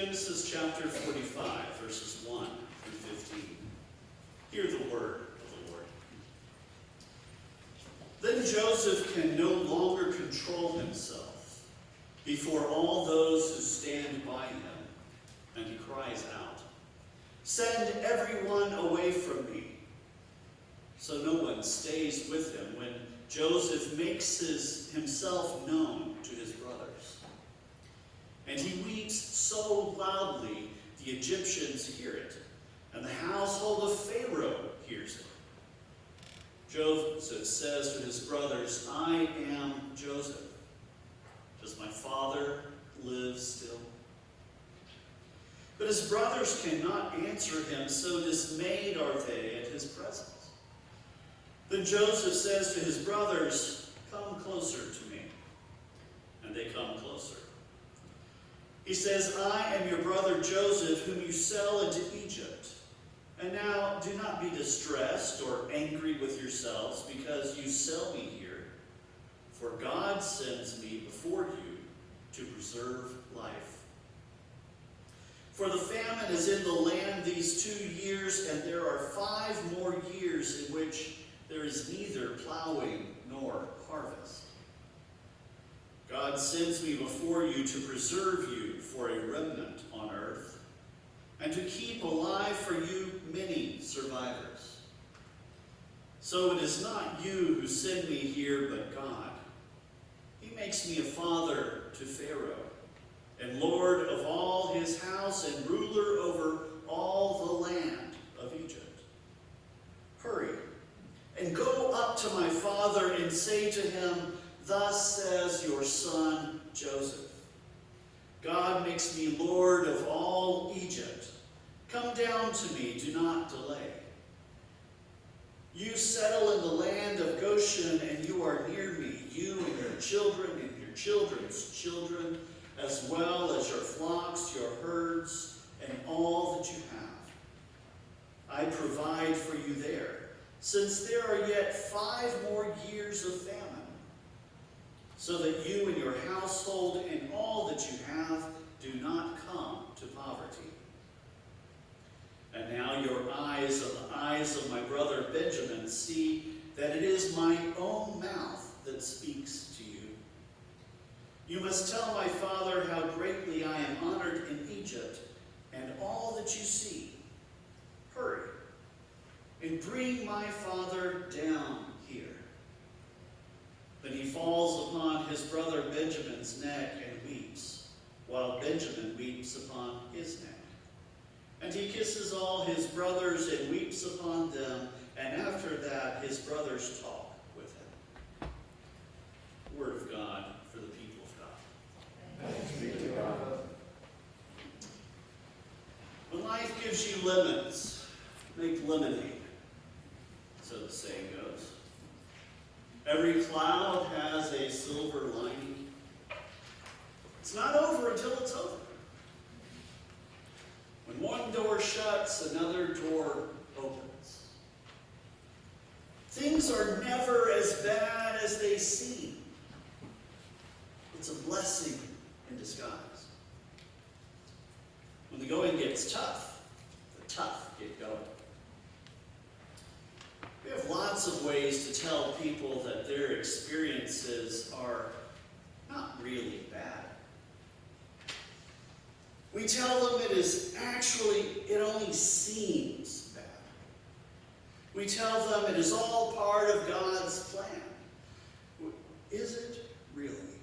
Genesis chapter 45, verses 1 through 15. Hear the word of the Lord. Then Joseph can no longer control himself before all those who stand by him, and he cries out, "Send everyone away from me." So no one stays with him when Joseph makes himself known to his brothers. And he weeps so loudly the Egyptians hear it, and the household of Pharaoh hears it. Joseph says to his brothers, "I am Joseph. Does my father live still?" But his brothers cannot answer him, so dismayed are they at his presence. Then Joseph says to his brothers, "Come closer to me." And they come closer. He says, "I am your brother Joseph, whom you sell into Egypt. And now do not be distressed or angry with yourselves because you sell me here, for God sends me before you to preserve life. For the famine is in the land these 2 years, and there are 5 more years in which there is neither plowing nor harvest. God sends me before you to preserve you for a remnant on earth, and to keep alive for you many survivors. So it is not you who send me here, but God. He makes me a father to Pharaoh, and lord of all his house, and ruler over all the land of Egypt. Hurry, and go up to my father and say to him, 'Thus says your son Joseph, God makes me lord of all Egypt. Come down to me, do not delay. You settle in the land of Goshen, and you are near me, you and your children and your children's children, as well as your flocks, your herds, and all that you have. I provide for you there, since there are yet 5 more years of famine, so that you and your household and all that you have do not come to poverty. And now your eyes and the eyes of my brother Benjamin see that it is my own mouth that speaks to you. You must tell my father how greatly I am honored in Egypt, and all that you see. Hurry, and bring my father down here." Then he falls upon his brother Benjamin's neck and weeps, while Benjamin weeps upon his neck. And he kisses all his brothers and weeps upon them, and after that his brothers talk with him. Word of God for the people of God. Thanks be to God. When life gives you lemons, make lemonade, so the saying goes. Every cloud has a silver lining. It's not over until it's over. When one door shuts, another door opens. Things are never as bad as they seem. It's a blessing in disguise. When the going gets tough, the tough get going. We have lots of ways to tell people that their experiences are not really bad. We tell them it only seems bad. We tell them it is all part of God's plan. Is it really?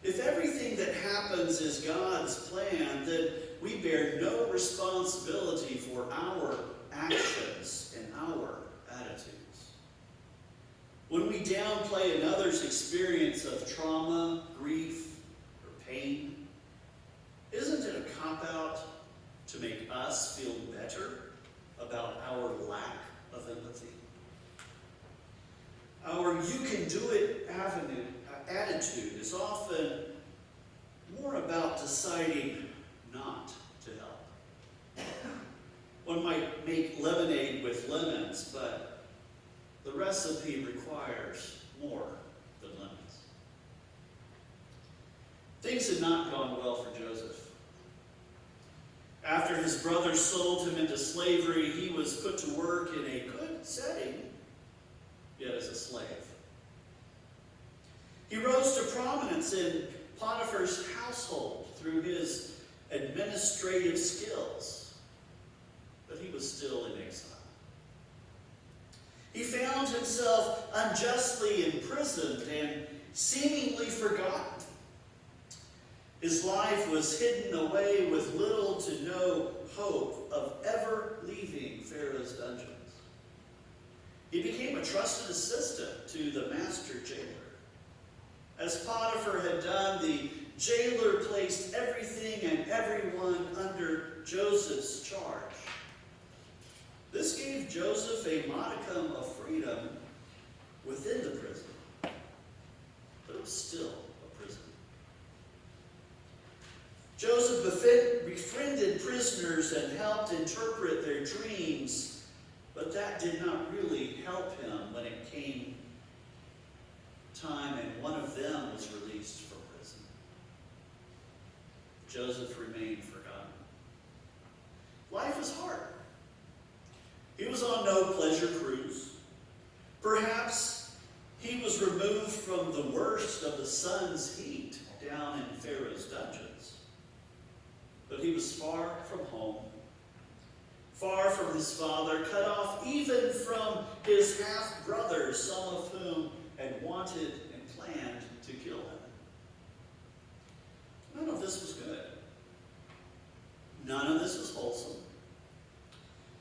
If everything that happens is God's plan, then we bear no responsibility for our actions and our attitudes. When we downplay another's experience of trauma, grief, or pain, isn't it a cop-out to make us feel better about our lack of empathy? Our you-can-do-it attitude is often more about deciding not to help. One might make lemonade with lemons, but the recipe requires more than lemons. Things had not gone well for Joseph. After his brothers sold him into slavery, he was put to work in a good setting, yet as a slave. He rose to prominence in Potiphar's household through his administrative skills, but he was still in exile. He found himself unjustly imprisoned and seemingly forgotten. His life was hidden away with little to no hope of ever leaving Pharaoh's dungeons. He became a trusted assistant to the master jailer. As Potiphar had done, the jailer placed everything and everyone under Joseph's charge. This gave Joseph a modicum of freedom within the prison, but it was still a prison. Joseph befriended prisoners and helped interpret their dreams, but that did not really help him when it came time and one of them was released from prison. Joseph remained forgotten. Life is hard. He was on no pleasure cruise. Perhaps he was removed from the worst of the sun's heat down in Pharaoh's dungeons. But he was far from home, far from his father, cut off even from his half-brothers, some of whom had wanted and planned to kill him. None of this was good. None of this was wholesome.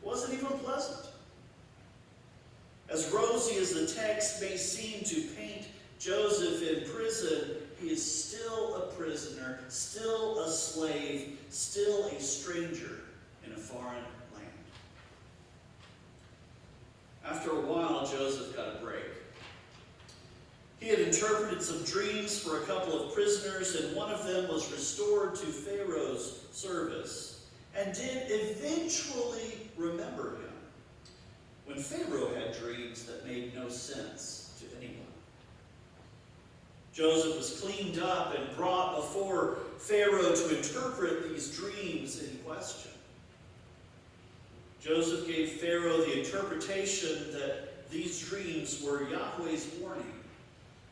It wasn't even pleasant. As rosy as the text may seem to paint Joseph in prison, he is still a prisoner, still a slave, still a stranger in a foreign land. After a while, Joseph got a break. He had interpreted some dreams for a couple of prisoners, and one of them was restored to Pharaoh's service and did eventually remember him when Pharaoh had dreams that made no sense to anyone. Joseph was cleaned up and brought before Pharaoh to interpret these dreams in question. Joseph gave Pharaoh the interpretation that these dreams were Yahweh's warning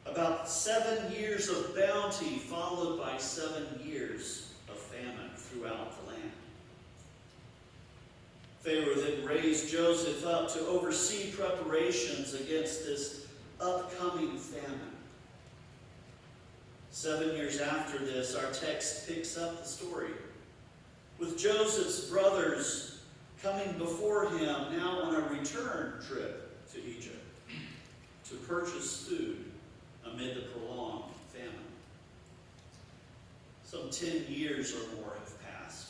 about 7 years of bounty followed by 7 years of famine throughout the land. Pharaoh then raised Joseph up to oversee preparations against this upcoming famine. 7 years after this, our text picks up the story, with Joseph's brothers coming before him now on a return trip to Egypt to purchase food amid the prolonged famine. Some 10 years or more have passed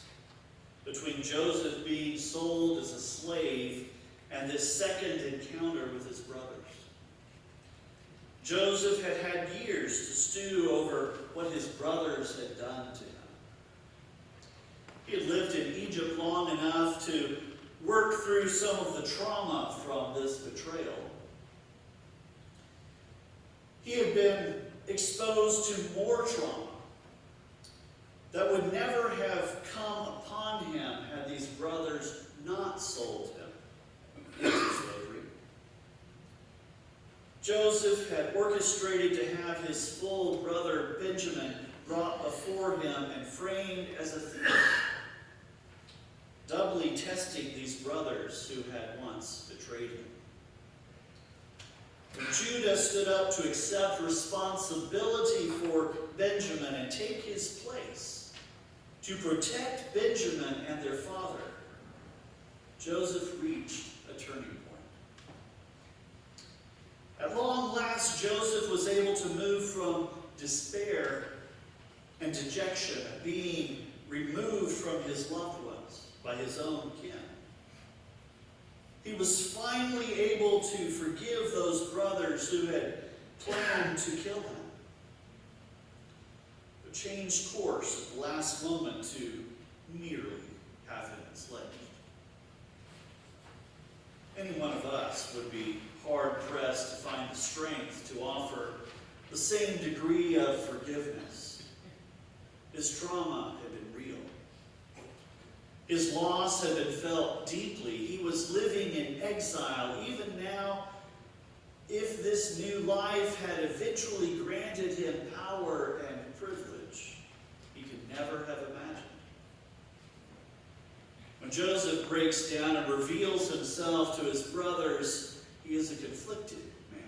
between Joseph being sold as a slave and this second encounter with his brothers. Joseph had had years to stew over what his brothers had done to him. He had lived in Egypt long enough to work through some of the trauma from this betrayal. He had been exposed to more trauma that would never have come upon him had these brothers not sold him into slavery. Joseph had orchestrated to have his full brother Benjamin brought before him and framed as a thief, doubly testing these brothers who had once betrayed him. When Judah stood up to accept responsibility for Benjamin and take his place to protect Benjamin and their father, Joseph reached a turning point. At long last, Joseph was able to move from despair and dejection at being removed from his loved ones by his own kin. He was finally able to forgive those brothers who had planned to kill him, but changed course at the last moment to merely have him enslaved. Any one of us would be hard-pressed to find the strength to offer the same degree of forgiveness His trauma had been real. His loss had been felt deeply. He was living in exile. Even now, if this new life had eventually granted him power and privilege, he could never have imagined. When Joseph breaks down and reveals himself to his brothers, he is a conflicted man.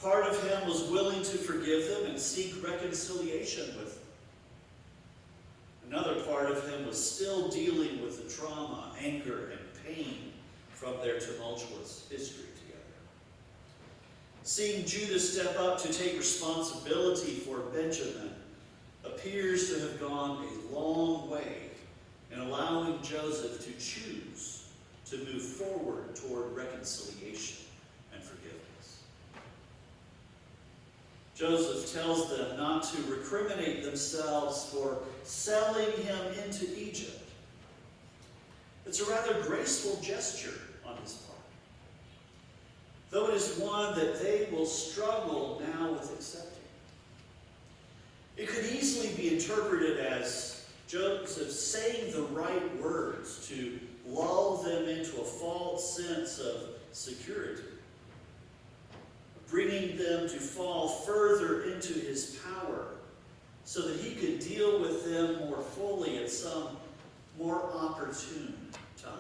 Part of him was willing to forgive them and seek reconciliation with them. Another part of him was still dealing with the trauma, anger, and pain from their tumultuous history together. Seeing Judah step up to take responsibility for Benjamin appears to have gone a long way in allowing Joseph to choose to move forward toward reconciliation and forgiveness. Joseph tells them not to recriminate themselves for selling him into Egypt. It's a rather graceful gesture on his part, though it is one that they will struggle now with accepting. It could easily be interpreted as Joseph saying the right words to lull them into a false sense of security, bringing them to fall further into his power so that he could deal with them more fully at some more opportune time.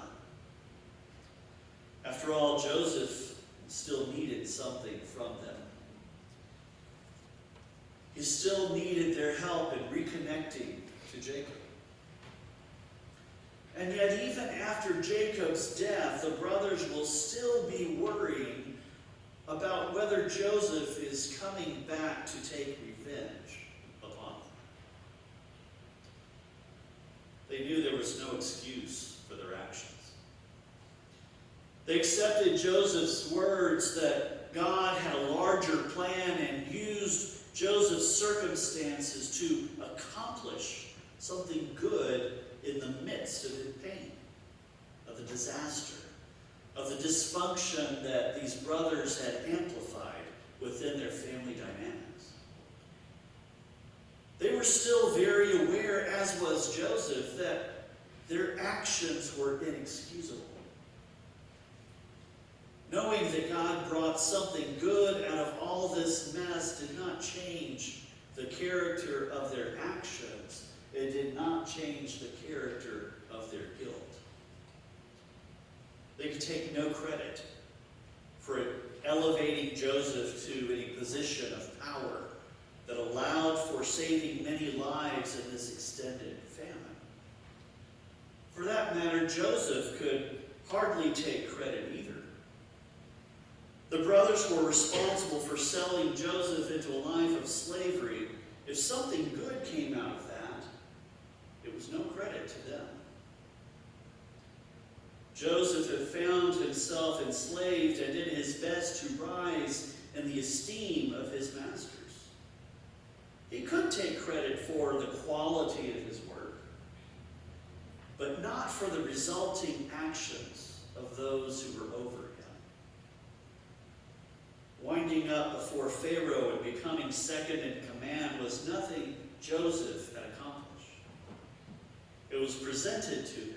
After all, Joseph still needed something from them. He still needed their help in reconnecting to Jacob. And yet, even after Jacob's death, the brothers will still be worrying about whether Joseph is coming back to take revenge upon them. They knew there was no excuse for their actions. They accepted Joseph's words that God had a larger plan and used Joseph's circumstances to accomplish something good in the midst of the pain, of the disaster, of the dysfunction that these brothers had amplified within their family dynamics. They were still very aware, as was Joseph, that their actions were inexcusable. Knowing that God brought something good out of all this mess did not change the character of their actions. It did not change the character of their guilt. They could take no credit for elevating Joseph to a position of power that allowed for saving many lives in this extended famine. For that matter, Joseph could hardly take credit either. The brothers were responsible for selling Joseph into a life of slavery. If something good came out of that, it was no credit to them. Joseph had found himself enslaved and did his best to rise in the esteem of his masters. He could take credit for the quality of his work, but not for the resulting actions of those who were over him. Winding up before Pharaoh and becoming second in command was nothing Joseph had accomplished. It was presented to him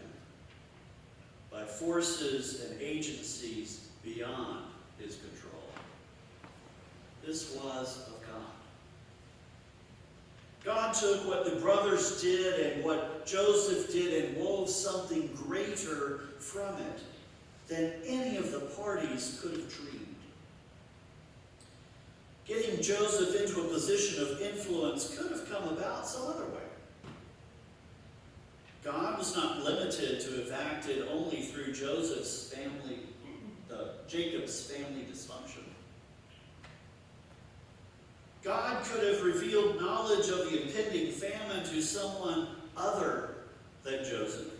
by forces and agencies beyond his control. This was of God. God took what the brothers did and what Joseph did and wove something greater from it than any of the parties could have dreamed. Getting Joseph into a position of influence could have come about some other way. God was not limited to have acted only through Jacob's family dysfunction. God could have revealed knowledge of the impending famine to someone other than Joseph.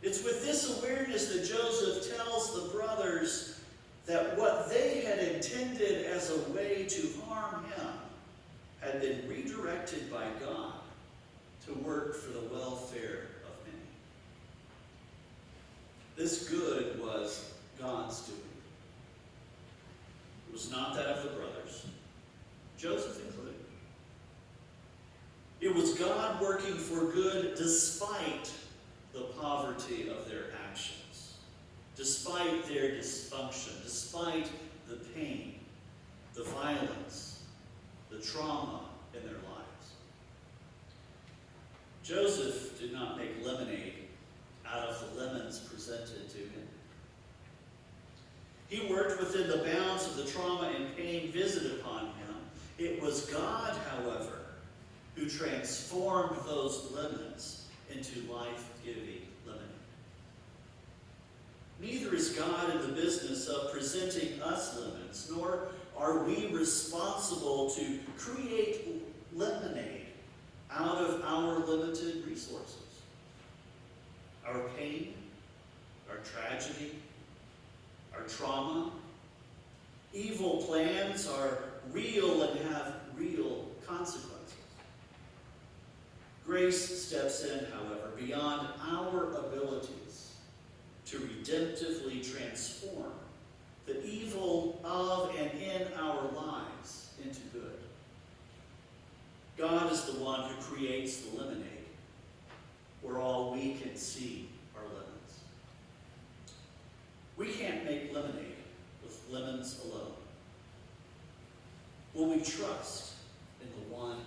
It's with this awareness that Joseph tells the brothers that what they had intended as a way to harm him had been redirected by God to work for the welfare of many. This good was God's doing. It was not that of the brothers, Joseph included. It was God working for good despite the poverty of their actions, despite their dysfunction, despite the pain, the violence, the trauma in their lives. Joseph did not make lemonade out of the lemons presented to him. He worked within the bounds of the trauma and pain visited upon him. It was God, however, who transformed those lemons into life-giving lemonade. Neither is God in the business of presenting us lemons, nor are we responsible to create lemonade out of our limited resources. Our pain, our tragedy, our trauma, evil plans are real and have real consequences. Grace steps in, however, beyond our abilities to redemptively transform the evil of and in our lives into good. God is the one who creates the lemonade, where all we can see are lemons. We can't make lemonade with lemons alone. Will we trust in the one